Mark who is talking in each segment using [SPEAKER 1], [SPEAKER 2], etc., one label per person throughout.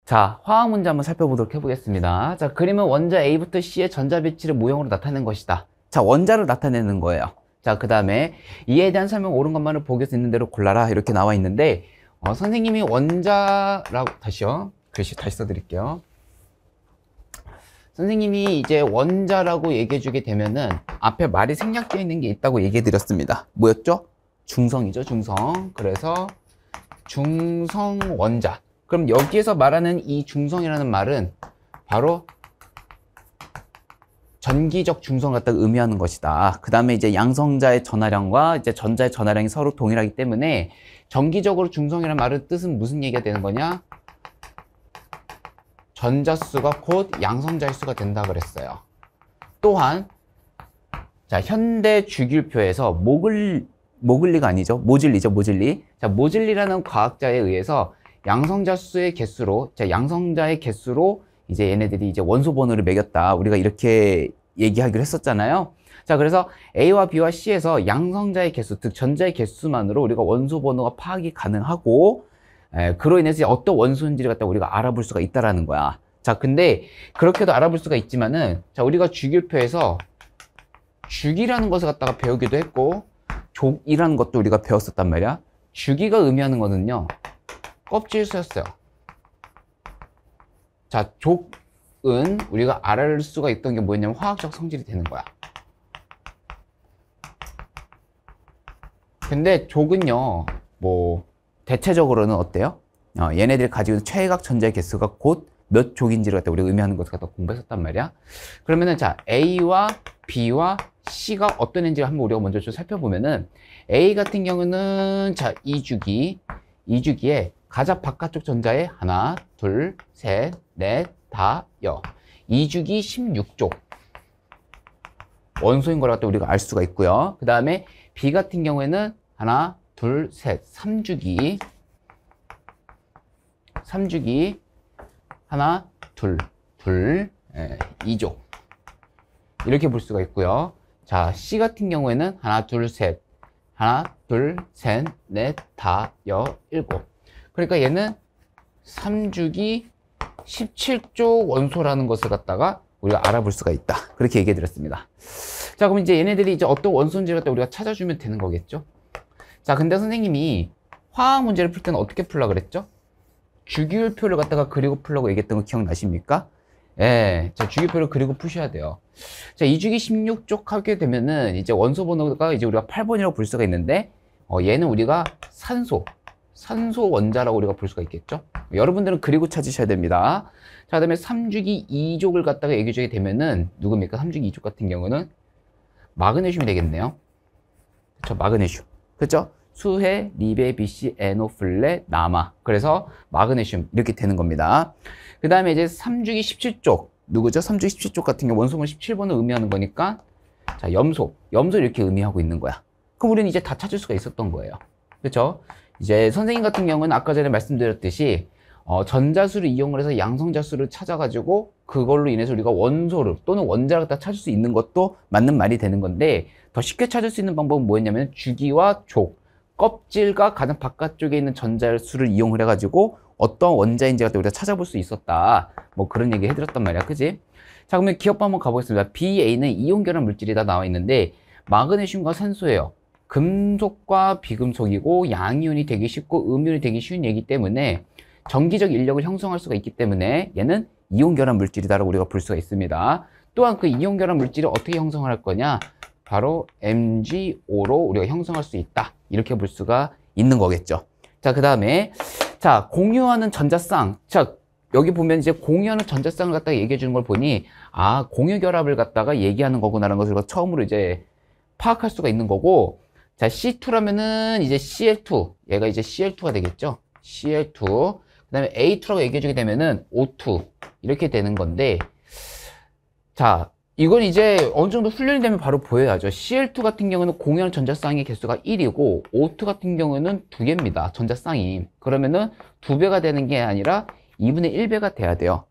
[SPEAKER 1] 자, 화학 문제 한번 살펴보도록 해보겠습니다. 자, 그림은 원자 A부터 C의 전자 배치를 모형으로 나타낸 것이다. 자, 원자를 나타내는 거예요. 자, 그 다음에 이에 대한 설명 옳은 것만을 보기에서 있는 대로 골라라 이렇게 나와 있는데 선생님이 원자라고 다시요. 글씨 다시 써드릴게요. 선생님이 이제 원자라고 얘기해 주게 되면은 앞에 말이 생략되어 있는 게 있다고 얘기해 드렸습니다. 뭐였죠? 중성이죠, 중성. 그래서 중성 원자. 그럼 여기에서 말하는 이 중성이라는 말은 바로 전기적 중성 갖다가 의미하는 것이다. 그 다음에 이제 양성자의 전하량과 이제 전자의 전하량이 서로 동일하기 때문에 전기적으로 중성이라는 말의 뜻은 무슨 얘기가 되는 거냐? 전자수가 곧 양성자의 수가 된다 그랬어요. 또한 자, 현대 주기율표에서 모글리가 아니죠. 모질리죠, 모질리. 자, 모질리라는 과학자에 의해서 양성자 수의 개수로, 자, 양성자의 개수로 이제 얘네들이 이제 원소 번호를 매겼다. 우리가 이렇게 얘기하기로 했었잖아요. 자, 그래서 A와 B와 C에서 양성자의 개수, 즉 전자의 개수만으로 우리가 원소 번호가 파악이 가능하고, 그로 인해서 어떤 원소인지를 갖다 우리가 알아볼 수가 있다라는 거야. 자, 근데 그렇게도 알아볼 수가 있지만은, 자, 우리가 주기율표에서 주기라는 것을 갖다가 배우기도 했고, 족이라는 것도 우리가 배웠었단 말이야. 주기가 의미하는 거는요, 껍질수였어요. 자, 족은 우리가 알아볼 수가 있던 게 뭐였냐면 화학적 성질이 되는 거야. 근데 족은요, 뭐 대체적으로는 어때요? 얘네들이 가지고 있는 최외각 전자의 개수가 곧 몇 족인지를 갖다 우리가 의미하는 것을 갖다 공부했었단 말이야. 그러면은 자, A와 B와 C가 어떤 애인지를 한번 우리가 먼저 좀 살펴보면은 A 같은 경우는 자, 2주기에 가장 바깥쪽 전자에 하나, 둘, 셋, 넷, 다, 여. 2주기 16족. 원소인 걸 갖다 우리가 알 수가 있고요. 그 다음에 B 같은 경우에는 하나, 둘, 셋, 3주기. 하나, 둘, 2족. 이렇게 볼 수가 있고요. 자, C 같은 경우에는 하나, 둘, 셋, 넷, 다, 여, 일곱. 그러니까 얘는 3주기 17족 원소라는 것을 갖다가 우리가 알아볼 수가 있다. 그렇게 얘기해 드렸습니다. 자, 그럼 이제 얘네들이 이제 어떤 원소인지를 갖다 우리가 찾아주면 되는 거겠죠? 자, 근데 선생님이 화학 문제를 풀 때는 어떻게 풀라 그랬죠? 주기율표를 갖다가 그리고 풀라고 얘기했던 거 기억나십니까? 예, 자, 주기율표를 그리고 푸셔야 돼요. 자, 2주기 16쪽 하게 되면은 이제 원소 번호가 이제 우리가 8번이라고 볼 수가 있는데, 얘는 우리가 산소 원자라고 우리가 볼 수가 있겠죠? 여러분들은 그리고 찾으셔야 됩니다. 자, 그 다음에 3주기 2족을 갖다가 얘기해 주게 되면은, 누굽니까? 3주기 2족 같은 경우는 마그네슘이 되겠네요. 그쵸? 마그네슘. 그쵸? 수해, 리베, 비시, NO, 플레, 남아. 그래서 마그네슘 이렇게 되는 겁니다. 그 다음에 이제 3주기 17족. 누구죠? 3주기 17족 같은 경우 원소번 17번을 의미하는 거니까 자, 염소 이렇게 의미하고 있는 거야. 그럼 우리는 이제 다 찾을 수가 있었던 거예요. 그렇죠? 이제 선생님 같은 경우는 아까 전에 말씀드렸듯이 전자수를 이용을 해서 양성자수를 찾아가지고 그걸로 인해서 우리가 원소를 또는 원자를 갖다 찾을 수 있는 것도 맞는 말이 되는 건데, 더 쉽게 찾을 수 있는 방법은 뭐였냐면 주기와 족, 껍질과 가장 바깥쪽에 있는 전자의 수를 이용을 해가지고 어떤 원자인지 갖다 우리가 찾아볼 수 있었다. 뭐 그런 얘기 해드렸단 말이야. 그지? 자, 그러면 기억부 한번 가보겠습니다. BA는 이온 결합 물질이 다 나와 있는데 마그네슘과 산소예요. 금속과 비금속이고 양이온이 되기 쉽고 음이온이 되기 쉬운 얘기 때문에 전기적 인력을 형성할 수가 있기 때문에 얘는 이온 결합 물질이다라고 우리가 볼 수가 있습니다. 또한 그 이온 결합 물질을 어떻게 형성할 거냐? 바로 MgO로 우리가 형성할 수 있다. 이렇게 볼 수가 있는 거겠죠. 자, 그 다음에 자, 공유하는 전자쌍. 자, 여기 보면 이제 공유하는 전자쌍을 갖다가 얘기해 주는 걸 보니 공유 결합을 갖다가 얘기하는 거구나라는 것을 처음으로 이제 파악할 수가 있는 거고, 자, C2라면은 이제 Cl2. 얘가 이제 Cl2가 되겠죠. Cl2. 그 다음에 A2라고 얘기해 주게 되면은 O2. 이렇게 되는 건데, 자, 이건 이제 어느 정도 훈련이 되면 바로 보여야죠. Cl2 같은 경우는 공유하는 전자쌍의 개수가 1이고 O2 같은 경우는 2개입니다. 전자쌍이. 그러면은 2배가 되는 게 아니라 2분의 1배가 돼야 돼요.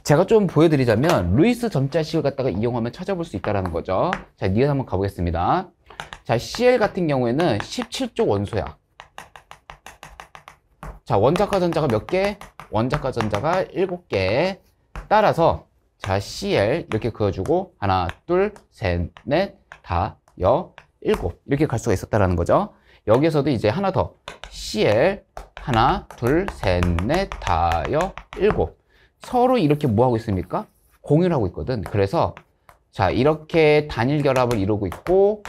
[SPEAKER 1] 제가 좀 보여드리자면 루이스 점자식을 갖다가 이용하면 찾아볼 수 있다는 거죠. 자, 니은 한번 가보겠습니다. 자, Cl 같은 경우에는 17족 원소야. 자, 원자과 전자가 몇 개? 원자과 전자가 7개. 따라서 자, Cl 이렇게 그어주고 하나, 둘, 셋, 넷, 다, 여, 7 이렇게 갈 수가 있었다라는 거죠. 여기에서도 이제 하나 더 Cl 하나, 둘, 셋, 넷, 다, 여, 7 서로 이렇게 뭐 하고 있습니까? 공유를 하고 있거든. 그래서 자, 이렇게 단일 결합을 이루고 있고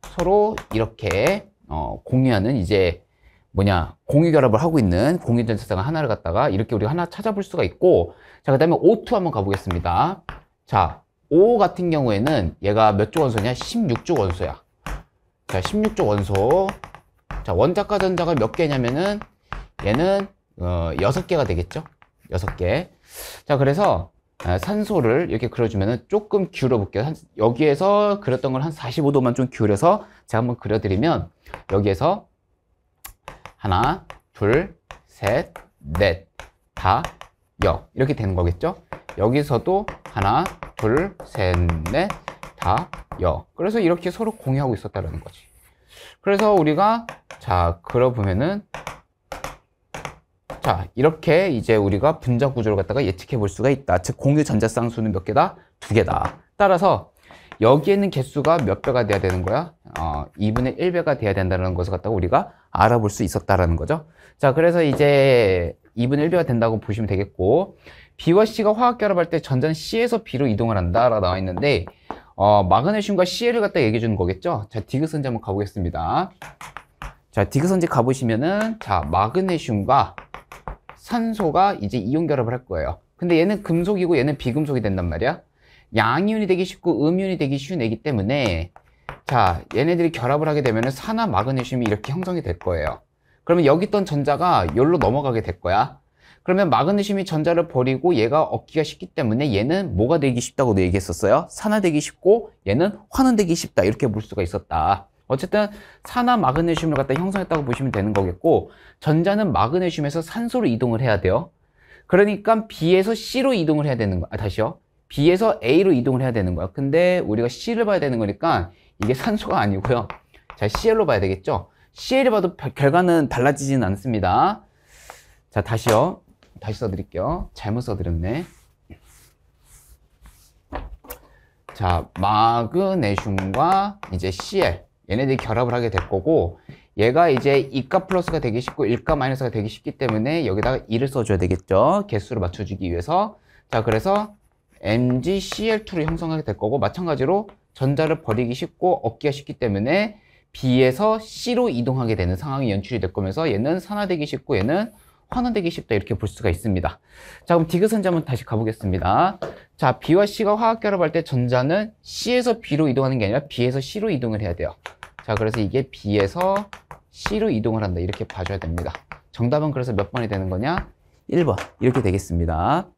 [SPEAKER 1] 서로 이렇게 공유하는 이제 뭐냐 공유 결합을 하고 있는 공유 전자쌍 하나를 갖다가 이렇게 우리가 하나 찾아볼 수가 있고, 자, 그 다음에 O2 한번 가보겠습니다. 자, O 같은 경우에는 얘가 몇 조 원소냐? 16조 원소야. 자, 16조 원소. 자, 원자과 전자가 몇 개냐면은 얘는 6개가 되겠죠? 6개. 자, 그래서 산소를 이렇게 그려주면은 조금 기울여 볼게요. 여기에서 그렸던 걸 한 45도만 좀 기울여서 제가 한번 그려드리면 여기에서 하나, 둘, 셋, 넷, 다, 여 이렇게 되는 거겠죠? 여기서도 하나, 둘, 셋, 넷, 다, 여. 그래서 이렇게 서로 공유하고 있었다는 거지. 그래서 우리가 자 그려보면은 자, 이렇게 이제 우리가 분자 구조를 갖다가 예측해 볼 수가 있다. 즉, 공유 전자쌍수는 몇 개다? 2개다. 따라서 여기에는 개수가 몇 배가 돼야 되는 거야? 2분의 1배가 돼야 된다는 것을 갖다가 우리가 알아볼 수 있었다라는 거죠. 자, 그래서 이제 2분의 1배가 된다고 보시면 되겠고, B와 C가 화학 결합할 때 전자는 C에서 B로 이동을 한다라고 나와 있는데, 마그네슘과 Cl을 갖다 얘기해 주는 거겠죠. 자, 디귿선지 한번 가보겠습니다. 자, 디귿선지 가보시면은, 자, 마그네슘과 산소가 이제 이온 결합을 할 거예요. 근데 얘는 금속이고 얘는 비금속이 된단 말이야. 양이온이 되기 쉽고 음이온이 되기 쉬운 애기 때문에 자, 얘네들이 결합을 하게 되면 산화 마그네슘이 이렇게 형성이 될 거예요. 그러면 여기 있던 전자가 여기로 넘어가게 될 거야. 그러면 마그네슘이 전자를 버리고 얘가 얻기가 쉽기 때문에 얘는 뭐가 되기 쉽다고도 얘기했었어요. 산화되기 쉽고 얘는 환원되기 쉽다, 이렇게 볼 수가 있었다. 어쨌든 산화 마그네슘을 갖다 형성했다고 보시면 되는 거겠고, 전자는 마그네슘에서 산소로 이동을 해야 돼요. 그러니까 B에서 C로 이동을 해야 되는 거야. 다시요. B에서 A로 이동을 해야 되는 거야. 근데 우리가 C를 봐야 되는 거니까 이게 산소가 아니고요. 자, Cl로 봐야 되겠죠. Cl을 봐도 결과는 달라지지는 않습니다. 자, 다시요. 다시 써드릴게요. 잘못 써드렸네. 자, 마그네슘과 이제 Cl 얘네들이 결합을 하게 될 거고, 얘가 이제 2가 플러스가 되기 쉽고 1가 마이너스가 되기 쉽기 때문에 여기다가 2를 써줘야 되겠죠. 개수를 맞춰주기 위해서. 자, 그래서 MgCl2를 형성하게 될 거고, 마찬가지로 전자를 버리기 쉽고 얻기가 쉽기 때문에 B에서 C로 이동하게 되는 상황이 연출이 될 거면서 얘는 산화되기 쉽고 얘는 환원되기 쉽다, 이렇게 볼 수가 있습니다. 자, 그럼 디귿선지 한번 다시 가보겠습니다. 자, B와 C가 화학 결합할 때 전자는 C에서 B로 이동하는 게 아니라 B에서 C로 이동을 해야 돼요. 자, 그래서 이게 B에서 C로 이동을 한다, 이렇게 봐줘야 됩니다. 정답은 그래서 몇 번이 되는 거냐? 1번 이렇게 되겠습니다.